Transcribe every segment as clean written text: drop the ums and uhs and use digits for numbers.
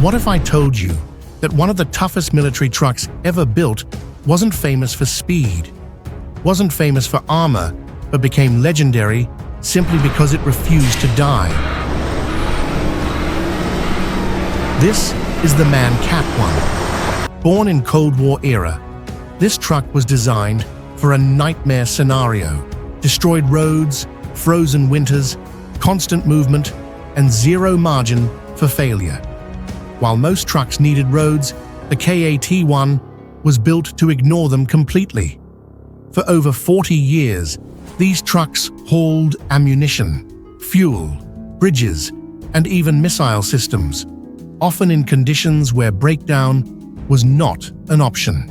What if I told you that one of the toughest military trucks ever built wasn't famous for speed, wasn't famous for armor, but became legendary simply because it refused to die? This is the MAN HX2. Born in Cold War era, this truck was designed for a nightmare scenario: destroyed roads, frozen winters, constant movement, and zero margin for failure. While most trucks needed roads, the KAT-1 was built to ignore them completely. For over 40 years, these trucks hauled ammunition, fuel, bridges, and even missile systems, often in conditions where breakdown was not an option.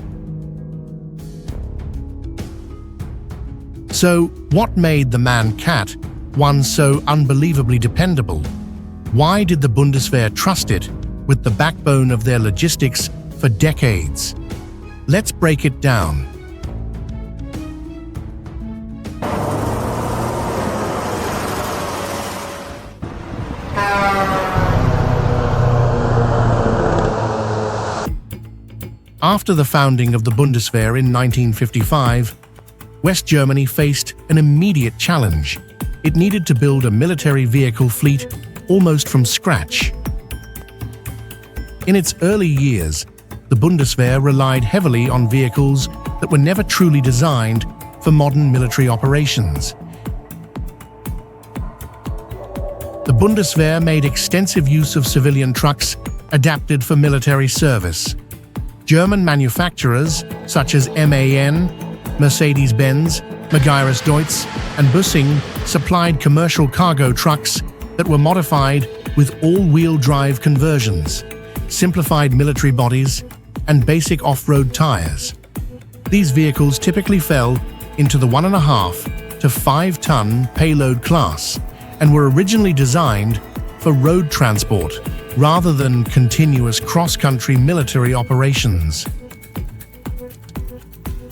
So, what made the MAN HX2 so unbelievably dependable? Why did the Bundeswehr trust it with the backbone of their logistics for decades? Let's break it down. After the founding of the Bundeswehr in 1955, West Germany faced an immediate challenge. It needed to build a military vehicle fleet almost from scratch. In its early years, the Bundeswehr relied heavily on vehicles that were never truly designed for modern military operations. The Bundeswehr made extensive use of civilian trucks adapted for military service. German manufacturers such as MAN, Mercedes-Benz, Magirus Deutz, and Bussing supplied commercial cargo trucks that were modified with all-wheel drive conversions, simplified military bodies, and basic off-road tires. These vehicles typically fell into the 1.5 to 5-ton payload class and were originally designed for road transport rather than continuous cross-country military operations.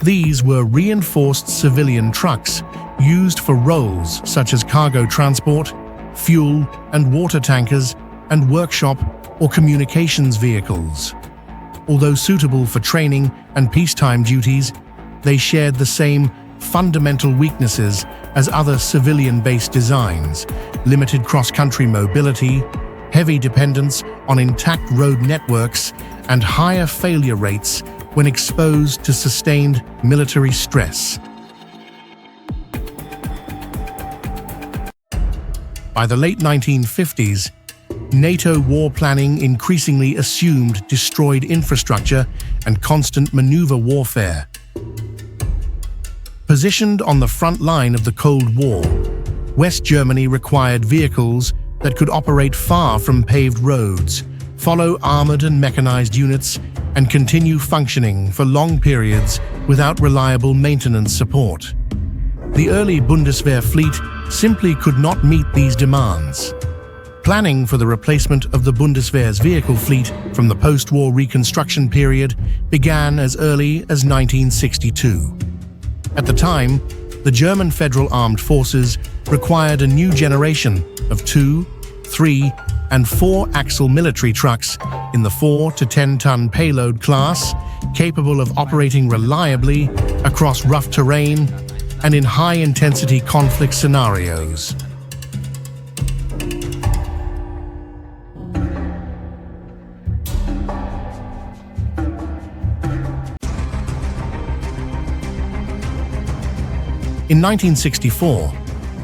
These were reinforced civilian trucks used for roles such as cargo transport, fuel and water tankers, and workshop or communications vehicles. Although suitable for training and peacetime duties, they shared the same fundamental weaknesses as other civilian-based designs: limited cross-country mobility, heavy dependence on intact road networks, and higher failure rates when exposed to sustained military stress. By the late 1950s, NATO war planning increasingly assumed destroyed infrastructure and constant maneuver warfare. Positioned on the front line of the Cold War, West Germany required vehicles that could operate far from paved roads, follow armored and mechanized units, and continue functioning for long periods without reliable maintenance support. The early Bundeswehr fleet simply could not meet these demands. Planning for the replacement of the Bundeswehr's vehicle fleet from the post-war reconstruction period began as early as 1962. At the time, the German Federal Armed Forces required a new generation of 2, 3, and 4-axle military trucks in the 4 to 10-ton payload class, capable of operating reliably across rough terrain and in high-intensity conflict scenarios. In 1964,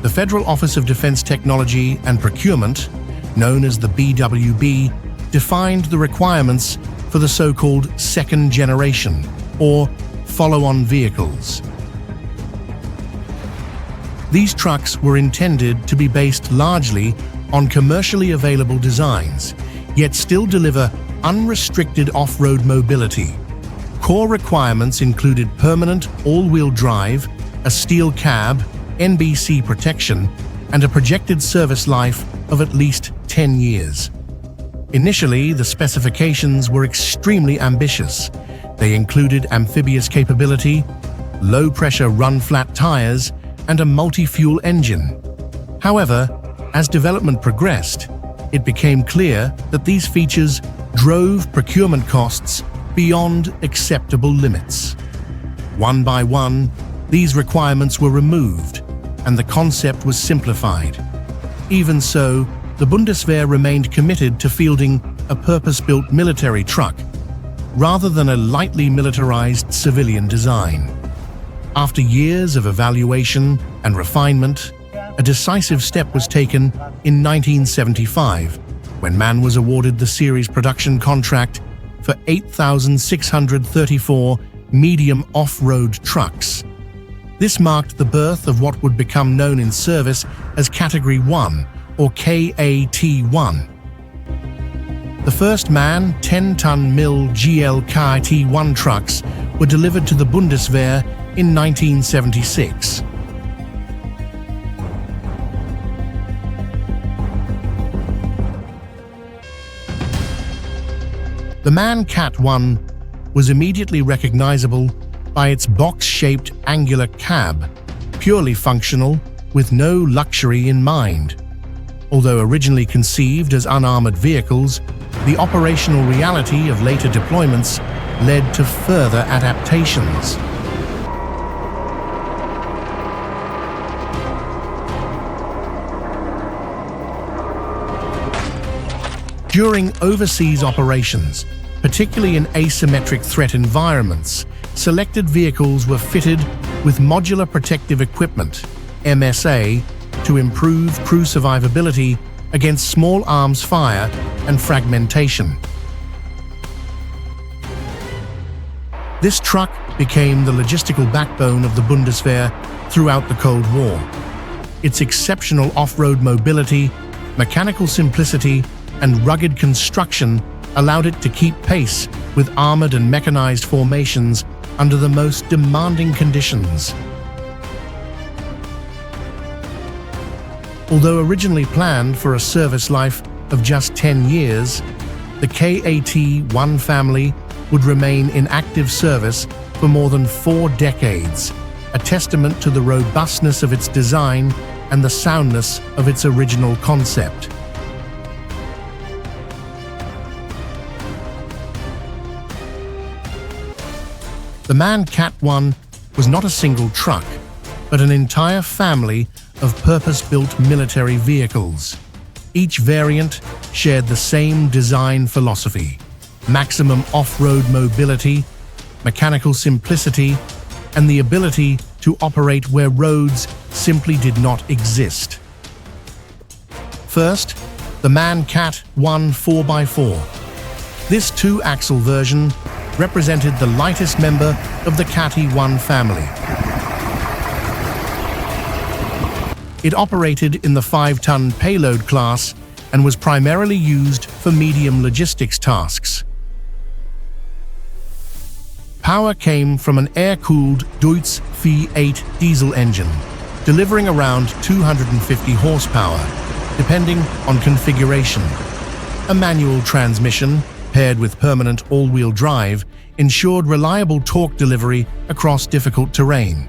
the Federal Office of Defense Technology and Procurement, known as the BWB, defined the requirements for the so-called second generation, or follow-on vehicles. These trucks were intended to be based largely on commercially available designs, yet still deliver unrestricted off-road mobility. Core requirements included permanent all-wheel drive, a steel cab, NBC protection, and a projected service life of at least 10 years. Initially, the specifications were extremely ambitious. They included amphibious capability, low-pressure run-flat tires, and a multi-fuel engine. However, as development progressed, it became clear that these features drove procurement costs beyond acceptable limits. One by one, these requirements were removed, and the concept was simplified. Even so, the Bundeswehr remained committed to fielding a purpose-built military truck, rather than a lightly militarized civilian design. After years of evaluation and refinement, a decisive step was taken in 1975, when MAN was awarded the series production contract for 8,634 medium off-road trucks. This marked the birth of what would become known in service as Category 1, or KAT-1. The first MAN 10-ton MIL GL KAT-1 trucks were delivered to the Bundeswehr in 1976. The MAN KAT-1 was immediately recognizable by its box-shaped angular cab, purely functional with no luxury in mind. Although originally conceived as unarmored vehicles, the operational reality of later deployments led to further adaptations. During overseas operations, particularly in asymmetric threat environments, selected vehicles were fitted with modular protective equipment, MSA, to improve crew survivability against small arms fire and fragmentation. This truck became the logistical backbone of the Bundeswehr throughout the Cold War. Its exceptional off-road mobility, mechanical simplicity, and rugged construction allowed it to keep pace with armored and mechanized formations under the most demanding conditions. Although originally planned for a service life of just 10 years, the KAT-1 family would remain in active service for more than 4 decades, a testament to the robustness of its design and the soundness of its original concept. The MAN KAT-1 was not a single truck, but an entire family of purpose-built military vehicles. Each variant shared the same design philosophy: maximum off-road mobility, mechanical simplicity, and the ability to operate where roads simply did not exist. First, the MAN KAT-1 4x4. This 2-axle version represented the lightest member of the KAT-1 family. It operated in the 5-ton payload class and was primarily used for medium logistics tasks. Power came from an air-cooled Deutz V8 diesel engine, delivering around 250 horsepower, depending on configuration. A manual transmission, paired with permanent all-wheel drive, ensured reliable torque delivery across difficult terrain.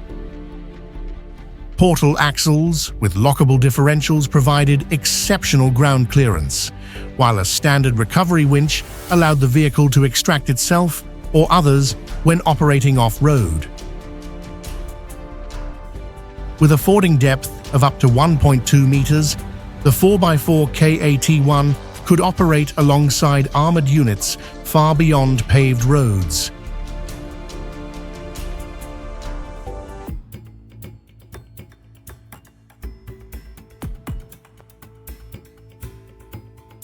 Portal axles with lockable differentials provided exceptional ground clearance, while a standard recovery winch allowed the vehicle to extract itself or others when operating off-road. With a fording depth of up to 1.2 meters, the 4x4 KAT-1 could operate alongside armored units far beyond paved roads.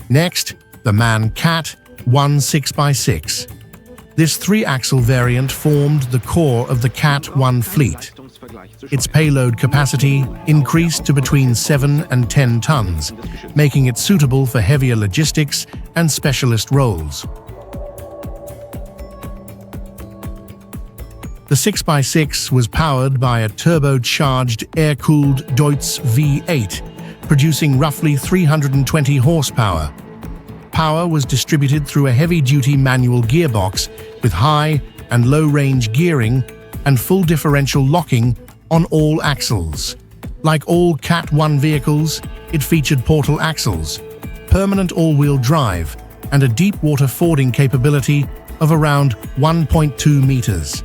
Next, the MAN KAT-1 6x6. This 3-axle variant formed the core of the KAT-1 fleet. Its payload capacity increased to between 7 and 10 tons, making it suitable for heavier logistics and specialist roles. The 6x6 was powered by a turbocharged air-cooled Deutz V8, producing roughly 320 horsepower. Power was distributed through a heavy-duty manual gearbox with high and low-range gearing and full differential locking on all axles. Like all KAT-1 vehicles, it featured portal axles, permanent all-wheel drive, and a deep water fording capability of around 1.2 meters.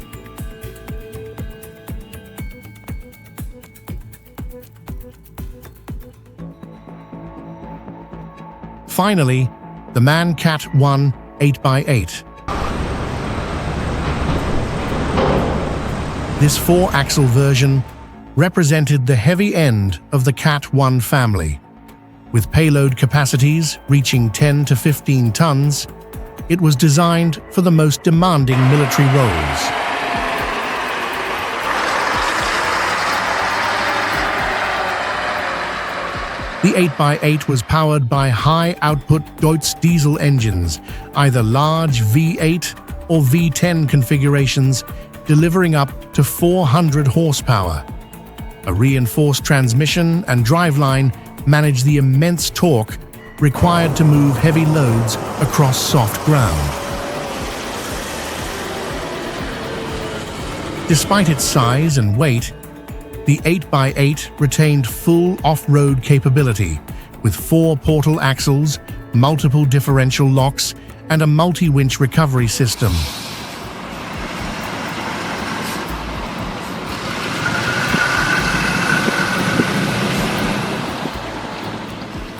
Finally, the MAN HX2 8x8. This 4-axle version represented the heavy end of the HX2 family. With payload capacities reaching 10 to 15 tons, it was designed for the most demanding military roles. The 8x8 was powered by high-output Deutz diesel engines, either large V8 or V10 configurations, delivering up to 400 horsepower. A reinforced transmission and driveline managed the immense torque required to move heavy loads across soft ground. Despite its size and weight, the 8x8 retained full off-road capability with 4 portal axles, multiple differential locks, and a multi-winch recovery system.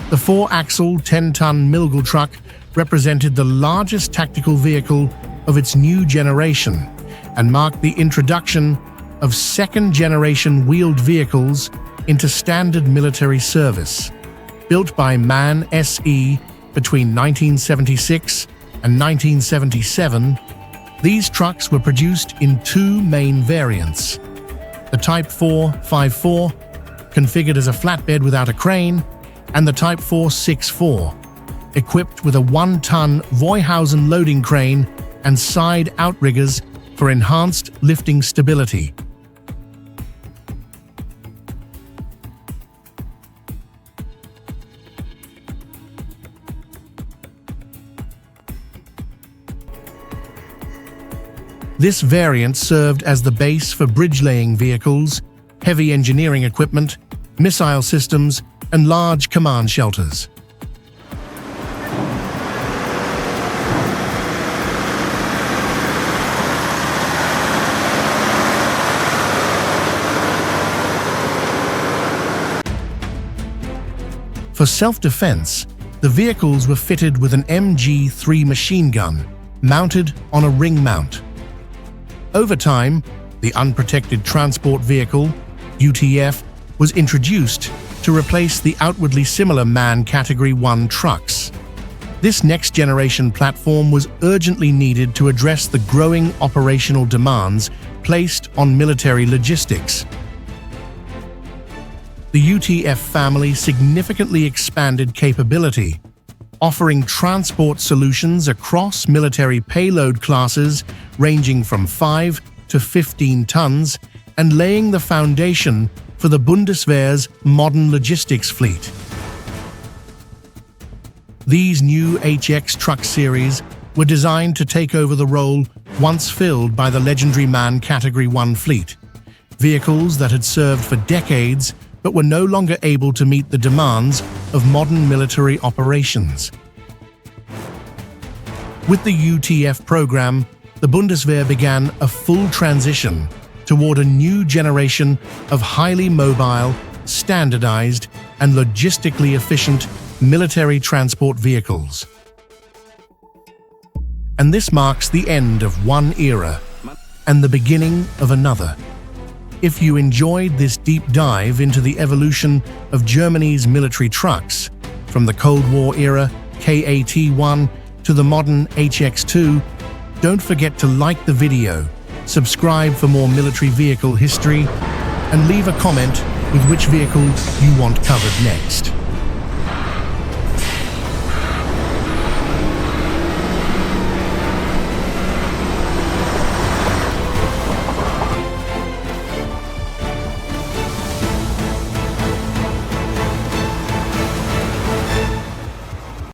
The 4-axle, 10-ton Milgel truck represented the largest tactical vehicle of its new generation and marked the introduction of second-generation wheeled vehicles into standard military service. Built by MAN SE between 1976 and 1977, these trucks were produced in 2 main variants. The Type 454, configured as a flatbed without a crane, and the Type 464, equipped with a 1-ton Voyhausen loading crane and side outriggers for enhanced lifting stability. This variant served as the base for bridge-laying vehicles, heavy engineering equipment, missile systems, and large command shelters. For self-defense, the vehicles were fitted with an MG3 machine gun mounted on a ring mount. Over time, the Unprotected Transport Vehicle, UTF, was introduced to replace the outwardly similar MAN Category 1 trucks. This next-generation platform was urgently needed to address the growing operational demands placed on military logistics. The UTF family significantly expanded capability, offering transport solutions across military payload classes ranging from 5 to 15 tons and laying the foundation for the Bundeswehr's modern logistics fleet. These new HX truck series were designed to take over the role once filled by the legendary MAN Category 1 fleet, vehicles that had served for decades but were no longer able to meet the demands of modern military operations. With the UTF program, the Bundeswehr began a full transition toward a new generation of highly mobile, standardized, and logistically efficient military transport vehicles. And this marks the end of one era and the beginning of another. If you enjoyed this deep dive into the evolution of Germany's military trucks, from the Cold War era KAT-1 to the modern HX2, don't forget to like the video, subscribe for more military vehicle history, and leave a comment with which vehicle you want covered next.